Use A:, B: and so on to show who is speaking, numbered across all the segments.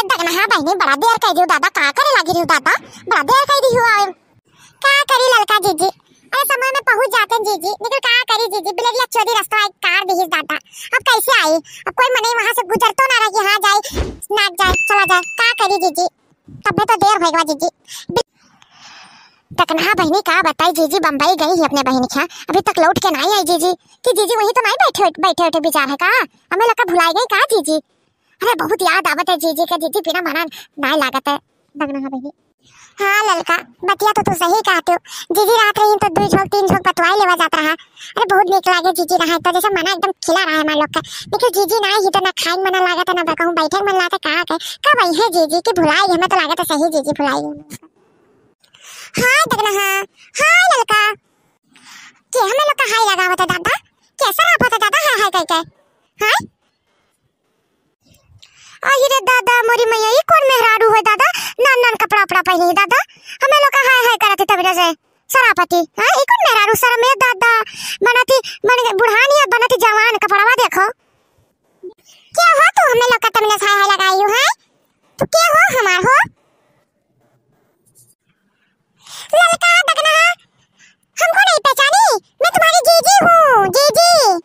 A: दगना हाँ बहनी बड़ा देर कह दियो दादा का करे लागी रही दादा बड़ा देर कह दी हुआ का करी ललका जीजी अरे समय में पहुंच जाते हैं जीजी लेकिन का करी जीजी बिलरिया चौधरी रास्ता एक कार दी दादा अब कैसे आई अब कोई मने वहां से गुजर तो ना रहा कि हाँ जाए ना जाए चला जाए का करी जीजी तब तो देर होएगा जीजी तकना बहनी का बताई जीजी बम्बई गई है अपने बहन के अभी तक लौट के नहीं आई जीजी कि जीजी वहीं तो नहीं बैठे विचार है का हमें लगा भुलाई गई का जीजी अरे बहुत याद आवत है जीजी का जीजी बिना मना नहीं लागत है तकना बहनी हाँ ललका बतिया तो तू सही कहते हो जीजी रात रही तो 2 झोंक 3 झोंक बतवाई लेवा जाता रहा अरे बहुत निक लागे जीजी रहा तो जैसे मना एकदम खिला रहा है हमारे लोग का लेकिन जीजी ना ही तो ना खाई मना लागत ना कहूं बैठे मन लागत कहा के कब आई है जीजी की भुलाई हमें तो लागत है सही जीजी भुलाई हां दगना हां ललका के हमें लोग का हाय लगा होता दादा कैसा रहा था दादा हाय हाय कह के हां अरे दादा मोरी मैया ये कौन मेहरारू है दादा नन नन कपड़ा उपड़ा पहनी है दादा हमें लोग का हाय हाय करते तब से सरापति हां ये कौन मेहरारू सर में दादा बनाती मन बुढ़ानी है बनाती जवान कपड़वा देखो क्या हो तू हमें लोग का तुमने हाय हाय लगाई हो है तू क्या हो हमार हो ललका दगना हमको नहीं पहचानी मैं तुम्हारी जीजी हूँ जीजी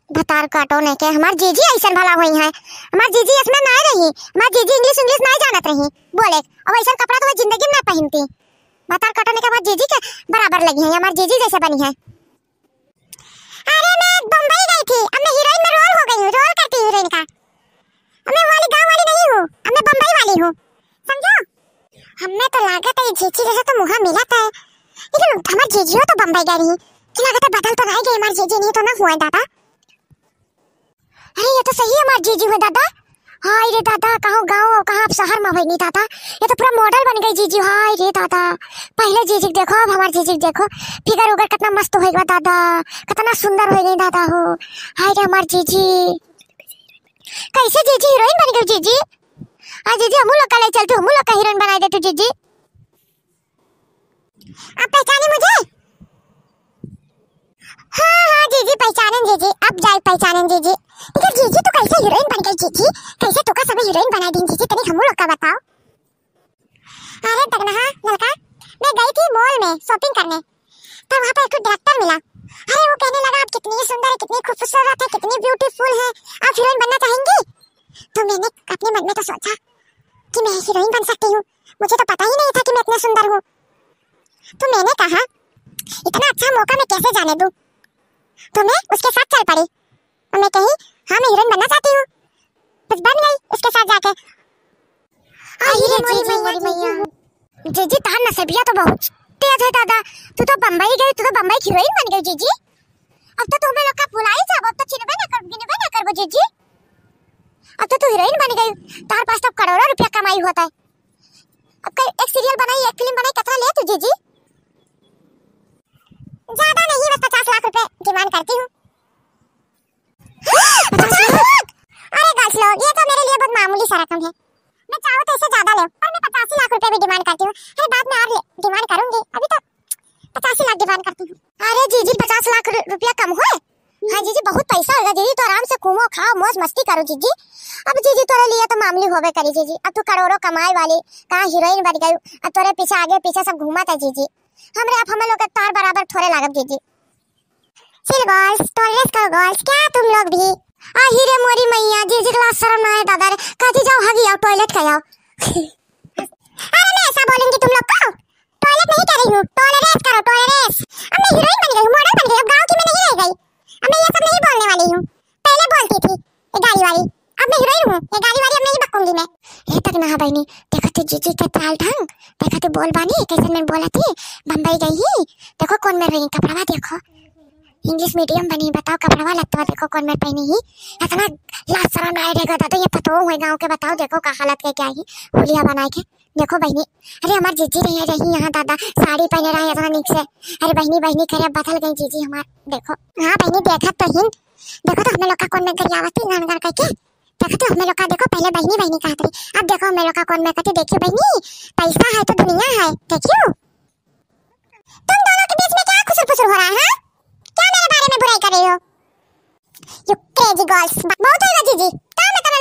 A: भतार काटो ने के हमार जीजी ऐसन भला होई है हमार जीजी इसमें ना रही हमार जीजी इंग्लिश नहीं जानत रही बोले अब ऐसा कपड़ा तो मैं जिंदगी में ना पहनती भतार काटो ने के हमार जीजी के बराबर लगी है हमार जीजी जैसे बनी है अरे मैं बम्बई गई थी अब मैं हीरोइन में रोल हो गई हूँ रोल करती हीरोइन का अब मैं वाली गांव वाली नहीं हूँ अब मैं बम्बई वाली हूँ समझो हमें तो लागत है जीजी जैसे तो मुहा मिला था लेकिन हमार जीजी तो बम्बई गई रही कि लागत है बदल तो नहीं गई हमार जीजी नहीं तो ना हुआ दादा अरे ये तो सही है हमार जीजी हुए दादा हाय रे दादा कहाँ गांव कहाँ अब शहर में हुई नहीं दादा ये तो पूरा मॉडल बन गई जीजी हाय रे दादा पहले जीजी देखो अब हमार जीजी देखो फिगर उगर कितना मस्त होएगा दादा कितना सुंदर हो गई दादा हो हाय रे हमार जीजी कैसे जीजी हीरोइन बन गई जीजी हाँ जीजी हम लोग का ले चलते हम लोग का हीरोइन बना देते जीजी आप पहचाने मुझे हाँ जीजी पहचाने जीजी अब जाए पहचाने जीजी लेकिन जीजी तो कैसे हीरोइन बन गई जीजी कैसे तो का सब हीरोइन बना दी जीजी तनी हम लोग का बताओ अरे दगना लड़का मैं गई थी मॉल में शॉपिंग करने तब वहां पर एक डायरेक्टर मिला अरे वो कहने लगा आप कितनी सुंदर है कितनी खूबसूरत है कितनी ब्यूटीफुल है आप हीरोइन बनना चाहेंगी तो मैंने अपने मन में तो सोचा कि मैं हीरोइन बन सकती हूँ मुझे तो पता ही नहीं था कि मैं इतनी सुंदर हूँ तो मैंने कहा इतना अच्छा मौका मैं कैसे जाने दूं तो मैं उसके साथ चल पड़ी और मैं कही हाँ मैं हीरोइन बनना चाहती हूँ बस बन गई उसके साथ जाके मोरी मैया जीजी तार नसीबिया तो बहुत तेज है दादा तू तो बम्बई गई तू तो बम्बई की हीरोइन बन गई जीजी अब तो तुम्हें लोग का भुलाई जाब अब तो गिनबे ना करबो जीजी अब तो तू हीरोइन बन गई तार पास तो करोड़ों रुपया कमाई होता है अब एक सीरियल बनाई एक फिल्म बनाई कितना ले तू जीजी ज्यादा नहीं बस 50 लाख रुपए डिमांड करती हूँ अरे गर्ल्स लोग ये तो मेरे लिए बहुत मामूली सा रकम है मैं चाहूँ तो इससे ज्यादा ले और मैं 85 लाख रुपए भी डिमांड करती हूँ अरे बाद में और डिमांड करूंगी अभी तो 85 लाख डिमांड करती हूँ अरे जीजी 50 लाख रुपया कम हुए हाँ जीजी बहुत पैसा होगा जीजी तो आराम से घूमो खाओ मौज मस्ती करो जीजी अब जीजी तोरे लिए तो मामूली होवे करी जीजी अब तू करोड़ों कमाई वाली कहाँ हीरोइन बन गई अब तोरे पीछे आगे पीछे सब घूमा था जीजी हमरे आप हम लोग तार बराबर थोड़े लागत जीजी चिल गर्ल्स टॉलरेंस करो गर्ल्स क्या तुम लोग भी आ हीरे मोरी मैया जीजी क्लास शर्म ना है दादा रे कहीं जाओ हगी आओ टॉयलेट का आओ अरे मैं ऐसा बोलूंगी तुम लोग को टॉयलेट नहीं कर रही हूँ टॉलरेंस करो टॉलरेंस अब मैं हीरोइन बन गई हूँ मॉडल बन गई अब गांव की मैं नहीं रह गई अब मैं ये सब नहीं बोलने वाली हूँ पहले बोलती थी ये गाड़ी वाली अब मैं हीरोइन हूँ ये गाड़ी वाली अब नहीं बकूंगी मैं ये तक ना बहनी देखो तो जीजी के ताल ढंग देखो तो बोल बानी कैसे मैं बोला थी बम्बई गई ही देखो कौन में रही कपड़ा देखो इंग्लिश मीडियम बनी बताओ कपड़ा लगता देखो कौन में पहनी ही इतना लाज शर्म आए रहेगा तो ये पतो हुए गांव के बताओ देखो का हालत के क्या ही होलिया बनाए के देखो बहनी अरे हमार जीजी रही यहाँ दादा साड़ी पहने रहे इतना निक से अरे बहनी करे बदल गई जीजी हमार देखो हाँ बहनी देखा तो हिन देखो तो हमें लोग का कौन में गरियावती नानगर करके देखो तो हमें लोग का देखो पहले बहनी कहती रही अब देखो हमें लोग का कौन में कहती देखियो बहनी पैसा है तो दुनिया है देखियो तुम दोनों के बीच में क्या खुसर फुसर हो रहा है क्या मेरे बारे में बुराई कर रही हो यू क्रेजी गर्ल्स बहुत होगा जीजी क्या मैं तुम्हें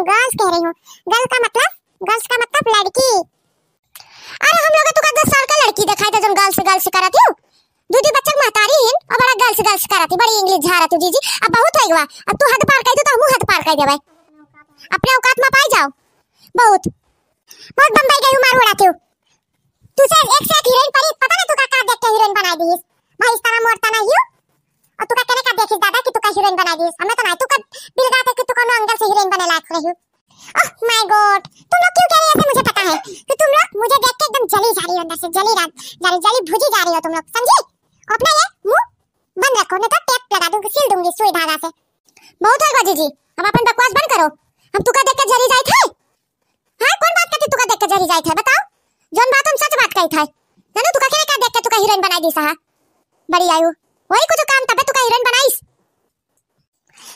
A: गर्ल्स कह रही हूँ। गर्ल्स का मतलब लड़की। अरे हम लोग तो 10 साल का लड़की दिखाई था जब गर्ल्स करती हूँ। दूधी बच्चा महतारी है और बड़ा गर्ल्स करती बड़ी इंग्लिश झारा तू जीजी। अब बहुत हो गया, अब तू हद पार कर दे तो हम हद पार कर देबे। अपने औकात में पाई जाओ। बहुत बम्बई गई मार उड़ाती हूँ। तुझे एक से एक हीरोइन पड़ी, पता ना तू का देख के हीरोइन बना दी भाई। इस तरह मोड़ता ना यू और तू का कहने का देखिस दादा कि तू का हीरोइन बना दी। हमें तो नहीं तू का दिल गाते कि तू कोनो एंगल से हीरोइन बने लायक रही हो। ओह माय गॉड, तुम लोग क्यों कह रही हो? मुझे पता है कि तुम लोग मुझे देख के एकदम जली जा रही हो, अंदर से जली भुजी जा रही हो तुम लोग, समझी? अपना ये मुंह बंद रखो नहीं तो टेप लगा दूंगी, सिल दूंगी सुई धागा से। बहुत है बाजी जी, अब अपन बकवास बंद करो। हम तू का देख के जली जाए थे? हां कौन बात करती तू का देख के जली जाए थे? बताओ जोन बात हम सच बात कही थे। जानो तू का के देख के तू का हीरोइन बनाई दी सा बड़ी आयु वही कुछ काम तबे तू का हीरोइन बनाईस।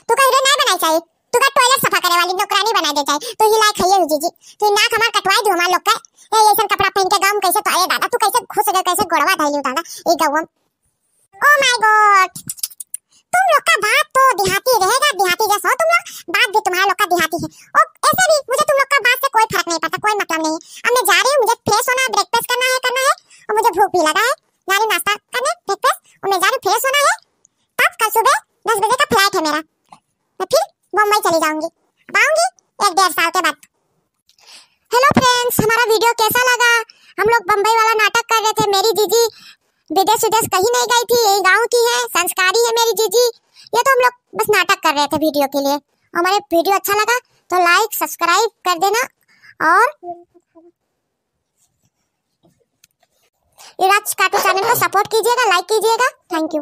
A: तू का हीरोइन नहीं बनाई चाहिए, तू का टॉयलेट सफा करे वाली नौकरानी बना दे चाहिए। तो ही लायक है जीजी, तू नाक हमार कटवाई दो हमार लोग का। ए ऐसा कपड़ा पहन के गांव कैसे तो आए दादा, तू कैसे घुस गए, कैसे गोड़वा धइली दादा ए गांव। ओ माय गॉड, तुम लोग का बात तो देहाती रहेगा, देहाती जैसा तुम लोग, बात भी तुम्हारा लोग का देहाती है। और ऐसे भी मुझे तुम लोग का बात से कोई फर्क नहीं पड़ता, कोई मतलब नहीं है। अब मैं जा रही हूं, मुझे फ्रेश होना है, ब्रेकफास्ट करना है और मुझे भूख भी लगा है। जा रही नाश्ता करने ब्रेकफास्ट और मैं जा रही फ्रेश होना है। तब कल सुबह 10 बजे का फ्लाइट है मेरा, मैं फिर मुंबई चली जाऊंगी, आऊंगी 1-1.5 साल के बाद। हेलो फ्रेंड्स, हमारा वीडियो कैसा लगा? हम लोग बम्बई वाला नाटक कर रहे थे। मेरी जीजी विदेश कहीं नहीं गई थी, यही गांव की है, संस्कारी है मेरी जीजी। ये तो हम लोग बस नाटक कर रहे थे वीडियो के लिए। हमारे वीडियो अच्छा लगा तो लाइक सब्सक्राइब कर देना और इराज कार्टून चैनल को सपोर्ट कीजिएगा, लाइक कीजिएगा। Thank you.